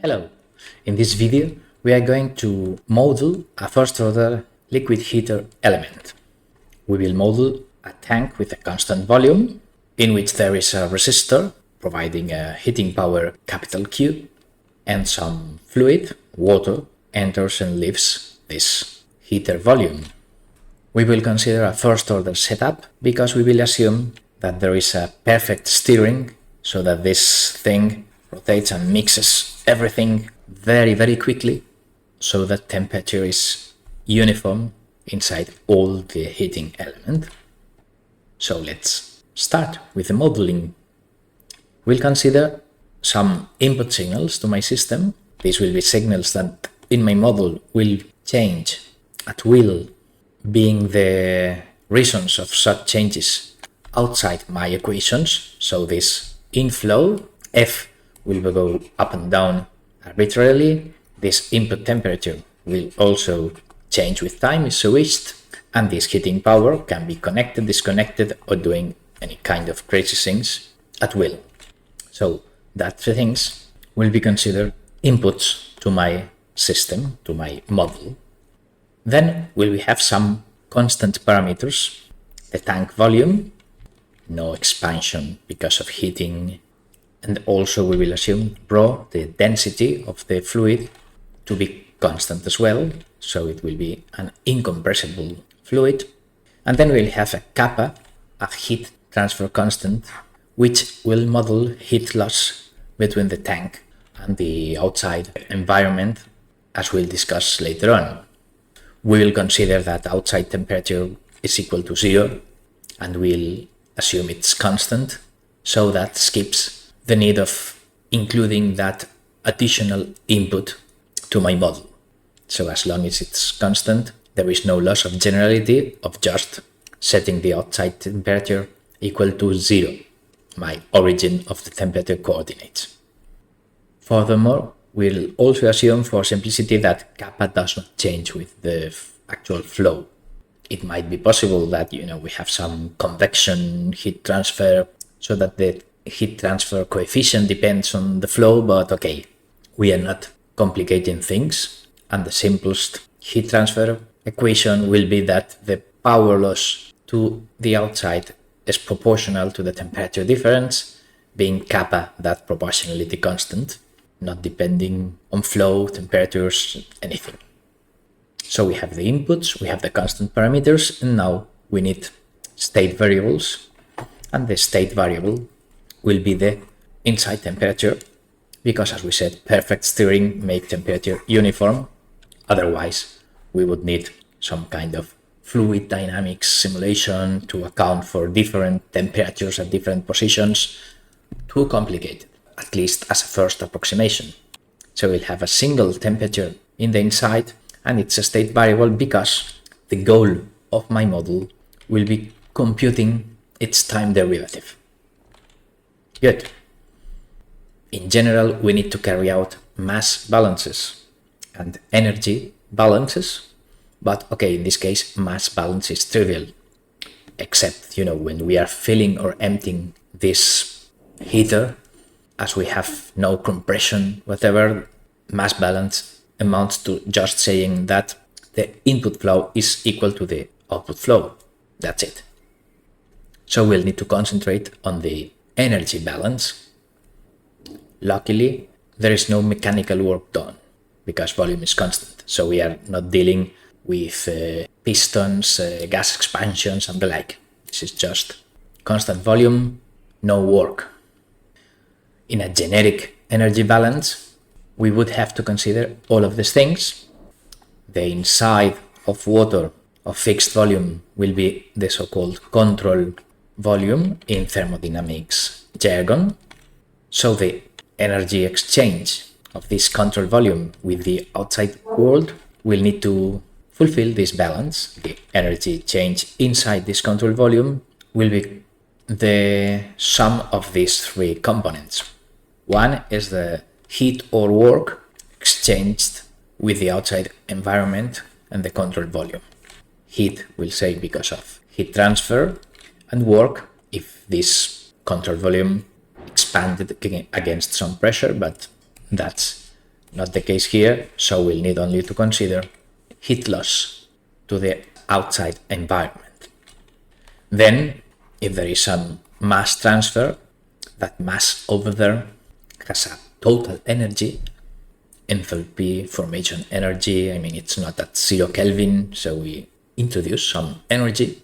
Hello! In this video, we are going to model a first-order liquid heater element. We will model a tank with a constant volume, in which there is a resistor providing a heating power capital Q, and some fluid, water, enters and leaves this heater volume. We will consider a first-order setup because we will assume that there is a perfect steering so that this thing rotates and mixes everything very quickly so that temperature is uniform inside all the heating element. So let's start with the modeling. We'll consider some input signals to my system. These will be signals that in my model will change at will, being the reasons of such changes outside my equations. So this inflow, F, will go up and down arbitrarily. This input temperature will also change with time if so wished, and this heating power can be connected, disconnected, or doing any kind of crazy things at will. So that three things will be considered inputs to my system, to my model. Then we have some constant parameters: the tank volume, no expansion because of heating, and also we will assume ρ, the density of the fluid, to be constant as well, so it will be an incompressible fluid. And then we'll have a kappa, a heat transfer constant, which will model heat loss between the tank and the outside environment, as we'll discuss later on. We will consider that outside temperature is equal to 0, and we'll assume it's constant, so that skips the need of including that additional input to my model. So as long as it's constant, there is no loss of generality of just setting the outside temperature equal to 0, my origin of the temperature coordinates. Furthermore, we'll also assume for simplicity that kappa does not change with the actual flow. It might be possible that we have some convection heat transfer so that the heat transfer coefficient depends on the flow, but okay, we are not complicating things, and the simplest heat transfer equation will be that the power loss to the outside is proportional to the temperature difference, being kappa that proportionality constant, not depending on flow, temperatures, anything. So we have the inputs, we have the constant parameters, and now we need state variables, and the state variable will be the inside temperature, because as we said, perfect steering makes temperature uniform. Otherwise, we would need some kind of fluid dynamics simulation to account for different temperatures at different positions. Too complicated, at least as a first approximation. So we'll have a single temperature in the inside, and it's a state variable because the goal of my model will be computing its time derivative. Good. In general, we need to carry out mass balances and energy balances, but okay, in this case, mass balance is trivial, except, when we are filling or emptying this heater, as we have no compression, whatever, mass balance amounts to just saying that the input flow is equal to the output flow. That's it. So we'll need to concentrate on the energy balance. Luckily, there is no mechanical work done because volume is constant. So we are not dealing with pistons, gas expansions, and the like. This is just constant volume, no work. In a generic energy balance, we would have to consider all of these things. The inside of water of fixed volume will be the so-called control volume in thermodynamics jargon. So the energy exchange of this control volume with the outside world will need to fulfill this balance. The energy change inside this control volume will be the sum of these three components. One is the heat or work exchanged with the outside environment and the control volume. Heat, we'll say, because of heat transfer, and work if this control volume expanded against some pressure, but that's not the case here, so we'll need only to consider heat loss to the outside environment. Then, if there is some mass transfer, that mass over there has a total energy, enthalpy, formation energy. I mean, it's not at 0 Kelvin, so we introduce some energy.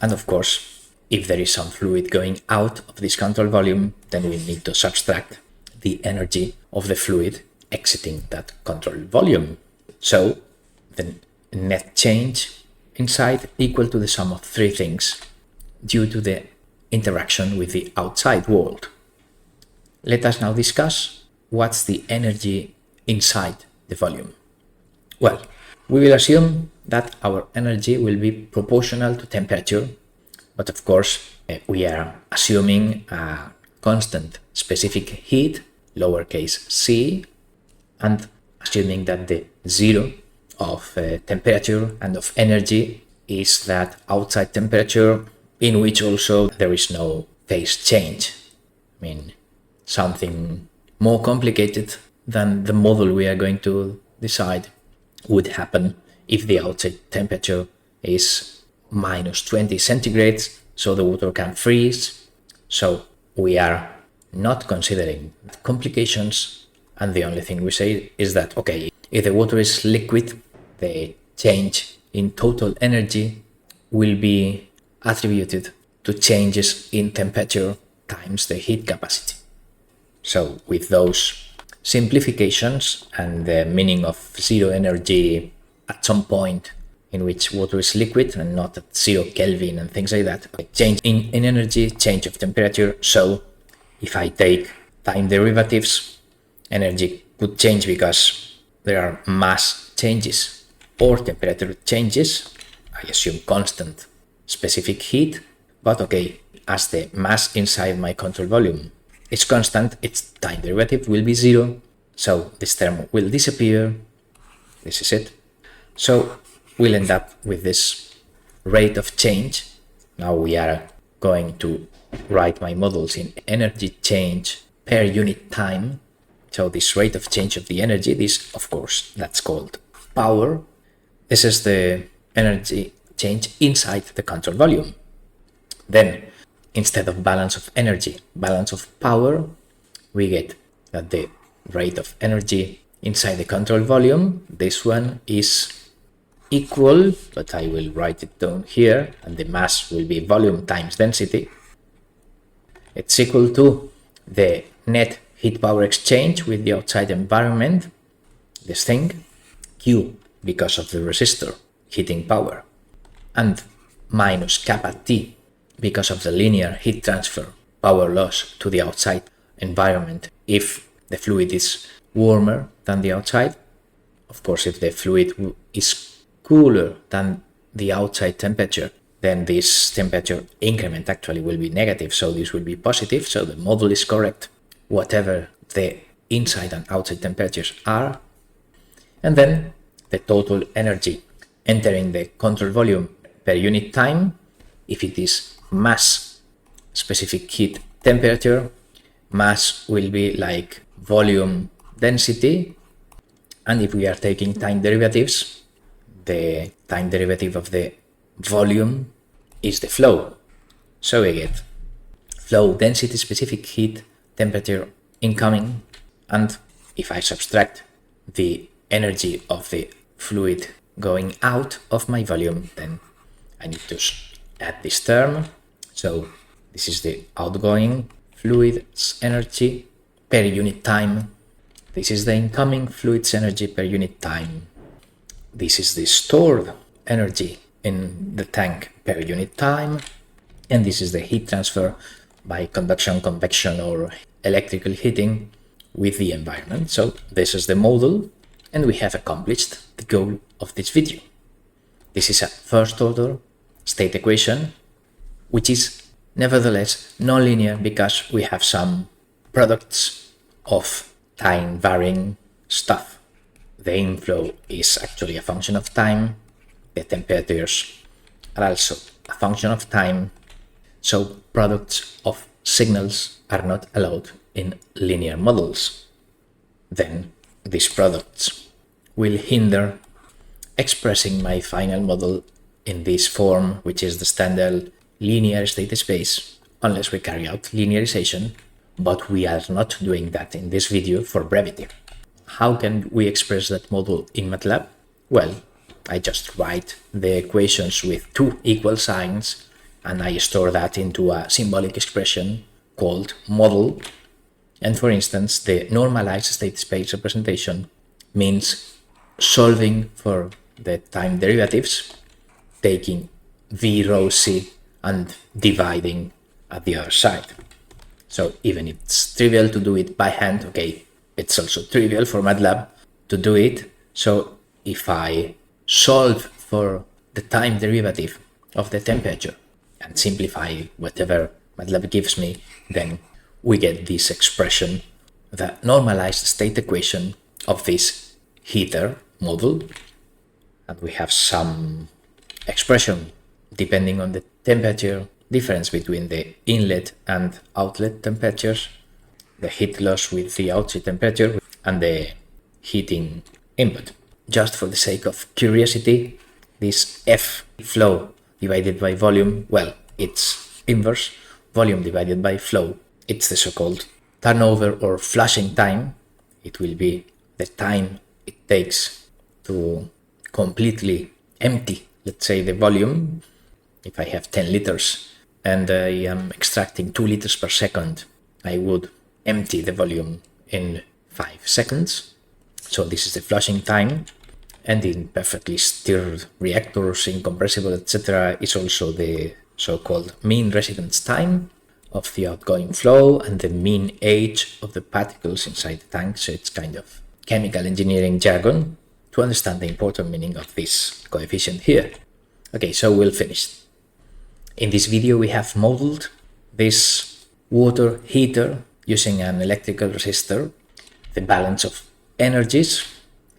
And of course, if there is some fluid going out of this control volume, then we need to subtract the energy of the fluid exiting that control volume. So the net change inside equal to the sum of three things due to the interaction with the outside world. Let us now discuss what's the energy inside the volume. Well, we will assume that our energy will be proportional to temperature, but of course we are assuming a constant specific heat, lowercase c, and assuming that the zero of temperature and of energy is that outside temperature in which also there is no phase change. I mean, something more complicated than the model we are going to decide would happen if the outside temperature is minus 20 centigrades, so the water can freeze. So we are not considering complications, and the only thing we say is that, okay, if the water is liquid, the change in total energy will be attributed to changes in temperature times the heat capacity. So with those simplifications and the meaning of zero energy at some point in which water is liquid and not at 0 Kelvin and things like that, change in energy, change of temperature. So if I take time derivatives, energy could change because there are mass changes or temperature changes. I assume constant specific heat, but okay, as the mass inside my control volume is constant, its time derivative will be 0, so this term will disappear. This is it. So we'll end up with this rate of change. Now we are going to write my models in energy change per unit time. So this rate of change of the energy, this, of course, that's called power. This is the energy change inside the control volume. Then, instead of balance of energy, balance of power, we get that the rate of energy inside the control volume, this one is equal, but I will write it down here, and the mass will be volume times density. It's equal to the net heat power exchange with the outside environment, this thing, Q, because of the resistor heating power, and minus kappa T, because of the linear heat transfer power loss to the outside environment if the fluid is warmer than the outside. Of course, if the fluid is cooler than the outside temperature, then this temperature increment actually will be negative, so this will be positive, so the model is correct, whatever the inside and outside temperatures are. And then the total energy entering the control volume per unit time, if it is mass specific heat temperature, mass will be like volume density, and if we are taking time derivatives, the time derivative of the volume is the flow. So we get flow density specific heat temperature incoming, and if I subtract the energy of the fluid going out of my volume, then I need to add this term. So this is the outgoing fluid's energy per unit time. This is the incoming fluid's energy per unit time. This is the stored energy in the tank per unit time. And this is the heat transfer by conduction, convection, or electrical heating with the environment. So this is the model, and we have accomplished the goal of this video. This is a first order state equation, which is nevertheless nonlinear because we have some products of time varying stuff. The inflow is actually a function of time. The temperatures are also a function of time. So products of signals are not allowed in linear models. Then these products will hinder expressing my final model in this form, which is the standard linear state space, unless we carry out linearization, but we are not doing that in this video for brevity. How can we express that model in Matlab? Well, I just write the equations with two equal signs, and I store that into a symbolic expression called model. And for instance, the normalized state space representation means solving for the time derivatives, taking v rho c and dividing at the other side. So even if it's trivial to do it by hand, okay, it's also trivial for Matlab to do it. So if I solve for the time derivative of the temperature and simplify whatever Matlab gives me, then we get this expression, the normalized state equation of this heater model. And we have some expression depending on the temperature difference between the inlet and outlet temperatures, the heat loss with the outside temperature, and the heating input. Just for the sake of curiosity, this F flow divided by volume, well, it's inverse, volume divided by flow. It's the so-called turnover or flushing time. It will be the time it takes to completely empty, let's say, the volume. If I have 10 liters and I am extracting 2 liters per second, I would empty the volume in 5 seconds. So this is the flushing time. And in perfectly stirred reactors, incompressible, etc., is also the so-called mean residence time of the outgoing flow and the mean age of the particles inside the tank. So it's kind of chemical engineering jargon to understand the important meaning of this coefficient here. Okay, so we'll finish. In this video, we have modeled this water heater using an electrical resistor, the balance of energies.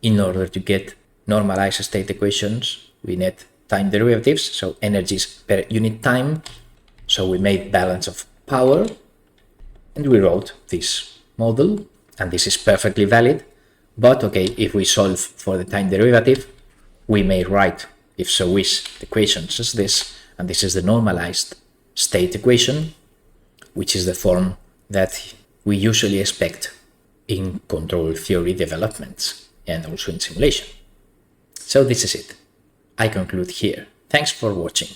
In order to get normalized state equations, we need time derivatives, so energies per unit time. So we made balance of power, and we wrote this model, and this is perfectly valid. But okay, if we solve for the time derivative, we may write, if so wish, the equations as this, and this is the normalized state equation, which is the form that we usually expect in control theory developments and also in simulation. So this is it. I conclude here. Thanks for watching.